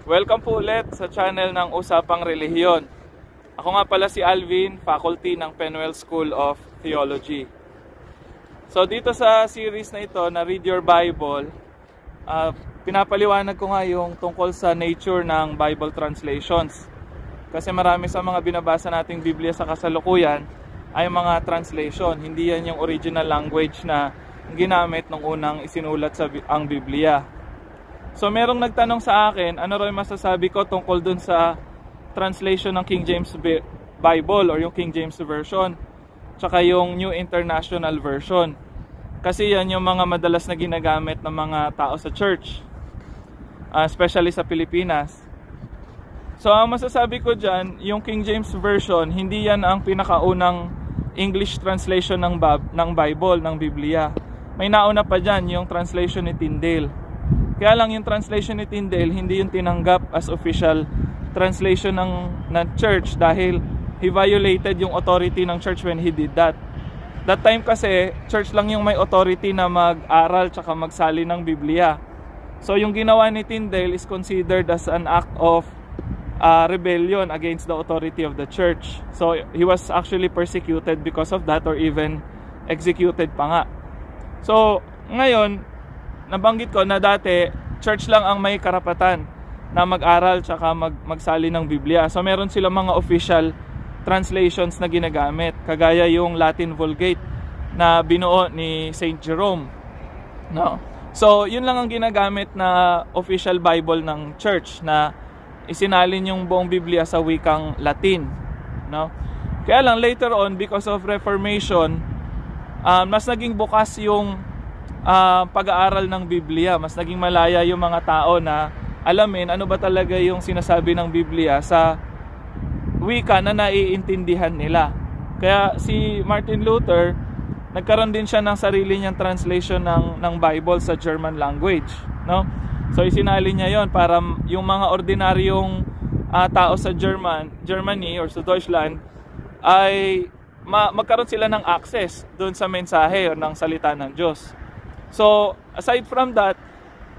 Welcome po ulit sa channel ng Usapang Relihiyon. Ako nga pala si Alvin, faculty ng Penuel School of Theology. So dito sa series na ito, na Read Your Bible, pinapaliwanag ko nga yung tungkol sa nature ng Bible translations. Kasi marami sa mga binabasa nating Biblia sa kasalukuyan ay mga translation. Hindi yan yung original language na ginamit nung unang isinulat ang Biblia. So merong nagtanong sa akin, ano rin masasabi ko tungkol dun sa translation ng King James Bible or yung King James Version, tsaka yung New International Version. Kasi yan yung mga madalas na ginagamit ng mga tao sa church, especially sa Pilipinas. So ang masasabi ko dyan, yung King James Version, hindi yan ang pinakaunang English translation ng Bible, ng Biblia. May nauna pa dyan, yung translation ni Tyndale. Kaya lang yung translation ni Tyndale, hindi yung tinanggap as official translation ng church dahil he violated yung authority ng church when he did that. That time kasi, church lang yung may authority na mag-aral tsaka magsali ng Biblia. So yung ginawa ni Tyndale is considered as an act of rebellion against the authority of the church. So he was actually persecuted because of that or even executed pa nga. So ngayon, nabanggit ko na dati, church lang ang may karapatan na mag-aral tsaka magsali ng Biblia. So meron silang mga official translations na ginagamit, kagaya yung Latin Vulgate na binuo ni Saint Jerome. No? So yun lang ang ginagamit na official Bible ng church, na isinalin yung buong Biblia sa wikang Latin. No? Kaya lang later on, because of Reformation, mas naging bukas yung pag-aaral ng Biblia. Mas naging malaya yung mga tao na alamin ano ba talaga yung sinasabi ng Biblia sa wika na naiintindihan nila. Kaya si Martin Luther, nagkaroon din siya ng sarili niyang translation ng Bible sa German language, no? So isinalin niya yon para yung mga ordinaryong tao sa Germany or sa Deutschland ay magkaroon sila ng access doon sa mensahe o ng salita ng Diyos. So, aside from that,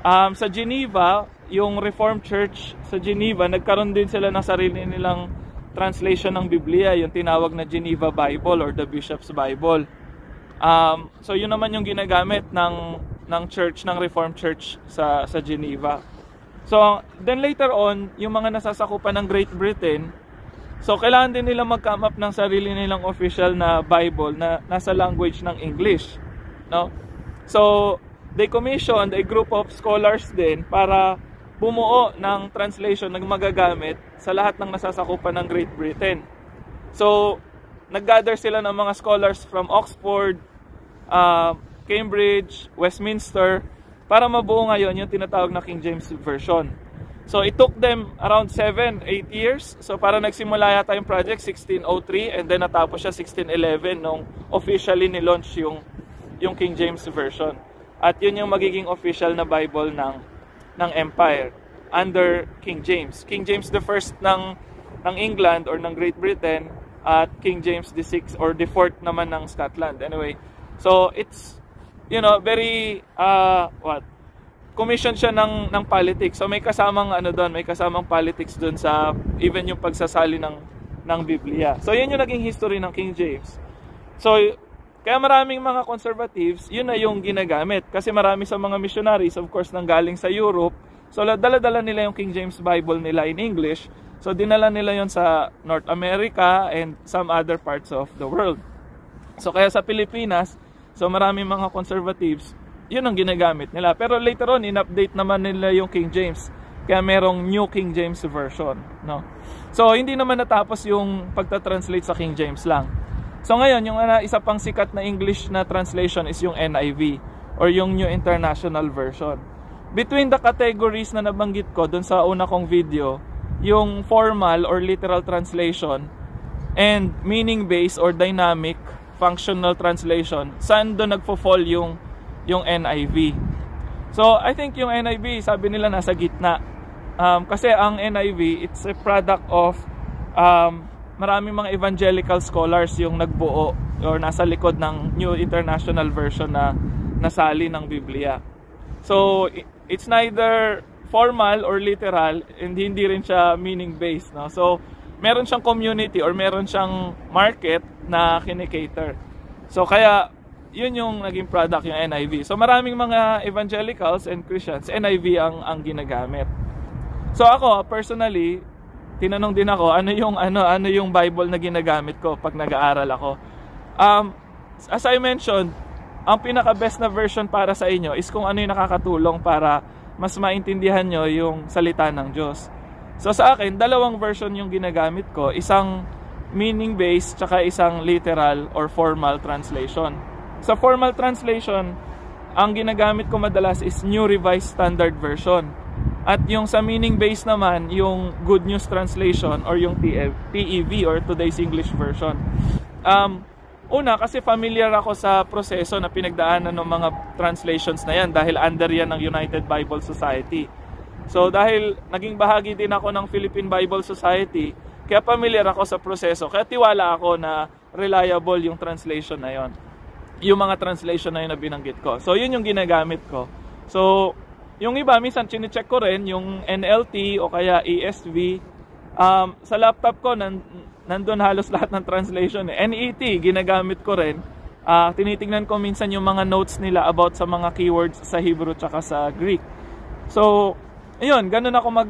sa Geneva, yung Reformed Church sa Geneva, nagkaroon din sila ng sarili nilang translation ng Biblia, yung tinawag na Geneva Bible or the Bishop's Bible. So, yun naman yung ginagamit ng church, ng Reformed Church sa Geneva. So, then later on, yung mga nasasakupan ng Great Britain, so kailangan din nila mag-come up ng sarili nilang official na Bible na nasa language ng English, no? So, they commissioned a group of scholars din para bumuo ng translation na magagamit sa lahat ng nasasakupan ng Great Britain. So, nag-gather sila ng mga scholars from Oxford, Cambridge, Westminster, para mabuo ngayon yung tinatawag na King James Version. So, it took them around 7-8 years. So, para nagsimula yata yung project 1603 and then natapos siya 1611 nung officially nilaunch yung King James Version. At yun yung magiging official na Bible ng Empire under King James. King James the first ng England or ng Great Britain, at King James the 6th or the 4th naman ng Scotland. Anyway, so it's very commission siya ng politics. So may kasamang may kasamang politics doon sa even yung pagsasali ng Biblia. So yun yung naging history ng King James. So kaya maraming mga conservatives, yun na yung ginagamit. Kasi marami sa mga missionaries, of course, nang galing sa Europe. So, dala-dala nila yung King James Bible nila in English. So, dinala nila yon sa North America and some other parts of the world. So, kaya sa Pilipinas, so maraming mga conservatives, yun ang ginagamit nila. Pero later on, in-update naman nila yung King James. Kaya merong New King James Version, no? So, hindi naman natapos yung pagta-translate sa King James lang. So ngayon, yung isa pang sikat na English na translation is yung NIV or yung New International Version. Between the categories na nabanggit ko dun sa una kong video, yung formal or literal translation and meaning-based or dynamic functional translation, saan doon nagfo-fall yung NIV. So I think yung NIV, sabi nila nasa gitna. Kasi ang NIV, it's a product of maraming mga evangelical scholars yung nagbuo or nasa likod ng New International Version na nasali ng Biblia. So, it's neither formal or literal, hindi rin siya meaning-based, no? So, meron siyang community or meron siyang market na kinikater. So, kaya, yun yung naging product, yung NIV. So, maraming mga evangelicals and Christians, NIV ang ginagamit. So, ako, personally, tinanong din ako, ano yung Bible na ginagamit ko pag nag-aaral ako. As I mentioned, ang pinaka-best na version para sa inyo is kung ano yung nakakatulong para mas maintindihan nyo yung salita ng Diyos. So sa akin, dalawang version yung ginagamit ko, isang meaning-based tsaka isang literal or formal translation. Sa formal translation, ang ginagamit ko madalas is New Revised Standard Version. At yung sa meaning-based naman, yung Good News Translation or yung TEV or Today's English Version. Una, kasi familiar ako sa proseso na pinagdaanan ng mga translations na yan dahil under yan ng United Bible Society. So dahil naging bahagi din ako ng Philippine Bible Society, kaya familiar ako sa proseso, kaya tiwala ako na reliable yung translation na yon. Yung mga translation na yun na binanggit ko. So yun yung ginagamit ko. So yung iba, minsan chinecheck ko rin yung NLT o kaya ESV. Sa laptop ko, nandun halos lahat ng translation. NET, ginagamit ko rin. Tinitingnan ko minsan yung mga notes nila about sa mga keywords sa Hebrew tsaka sa Greek. So, ayun, ganun ako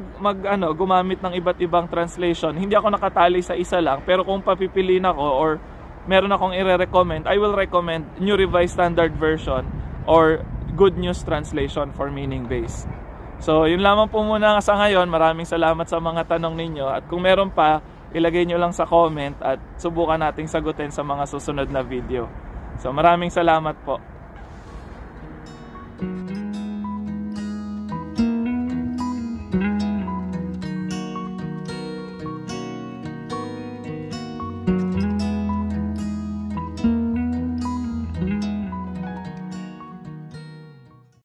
gumamit ng iba't ibang translation. Hindi ako nakatali sa isa lang, pero kung papipiliin ako or meron akong i-recommend, I will recommend New Revised Standard Version or Good News Translation for meaning-based. So, yun lamang po muna sa ngayon. Maraming salamat sa mga tanong ninyo. At kung meron pa, ilagay nyo lang sa comment at subukan nating sagutin sa mga susunod na video. So, maraming salamat po.